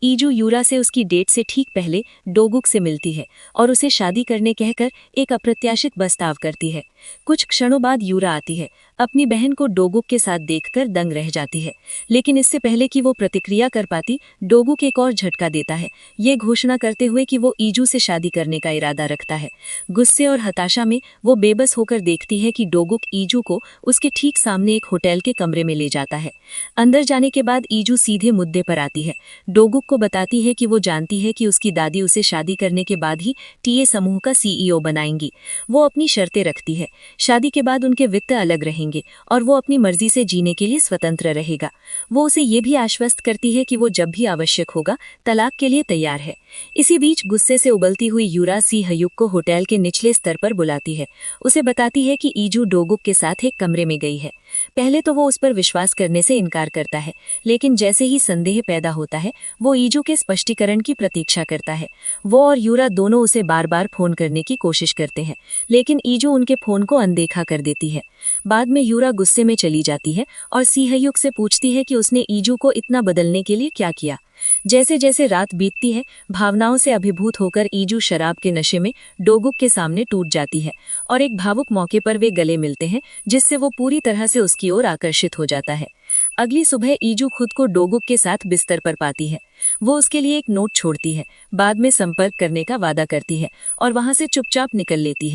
ईजू यूरा से उसकी डेट से ठीक पहले डोगुक से मिलती है और उसे शादी करने कहकर एक अप्रत्याशित प्रस्ताव करती है। कुछ क्षणों बाद यूरा आती है, अपनी बहन को डोगुक के साथ देखकर दंग रह जाती है, लेकिन इससे पहले कि वो प्रतिक्रिया कर पाती, डोगुक एक और झटका देता है, ये घोषणा करते हुए कि वो ईजू से शादी करने का इरादा रखता है। गुस्से और हताशा में वो बेबस होकर देखती है कि डोगुक ईजू को उसके ठीक सामने एक होटल के कमरे में ले जाता है। अंदर जाने के बाद ईजू सीधे मुद्दे पर आती है। डोगुक को बताती है कि वो जानती है कि उसकी दादी उसे शादी करने के बाद ही टीए समूह का सीईओ बनाएंगी। वो अपनी शर्तें रखती है, शादी के बाद उनके वित्त अलग रहेंगे और वो अपनी मर्जी से जीने के लिए स्वतंत्र रहेगा। वो उसे ये भी आश्वस्त करती है कि वो जब भी आवश्यक होगा तलाक के लिए तैयार है। इसी बीच गुस्से से उबलती हुई यूरा सी हयुक को होटल के निचले स्तर पर बुलाती है। उसे बताती है कि ईजू डोगुक के साथ एक कमरे में गई है। पहले तो वो उस पर विश्वास करने से इनकार करता है, लेकिन जैसे ही संदेह पैदा होता है वो ईजू के स्पष्टीकरण की प्रतीक्षा करता है। वो और यूरा दोनों उसे बार बार फोन करने की कोशिश करते हैं, लेकिन ईजू उनके फोन को अनदेखा कर देती है। बाद में यूरा गुस्से में चली जाती है और सी हयुक से पूछती है कि उसने ईजू को इतना बदलने के लिए क्या किया। जैसे जैसे रात बीतती है, भावनाओं से अभिभूत होकर ईजू शराब के नशे में डोगुक के सामने टूट जाती है और एक भावुक मौके पर वे गले मिलते हैं, जिससे वो पूरी तरह से उसकी ओर आकर्षित हो जाता है। अगली सुबह ईजू खुद को डोगुक के साथ बिस्तर पर पाती है। वो उसके लिए एक नोट छोड़ती है, बाद में संपर्क करने का वादा करती है और वहां से चुपचाप निकल लेती है।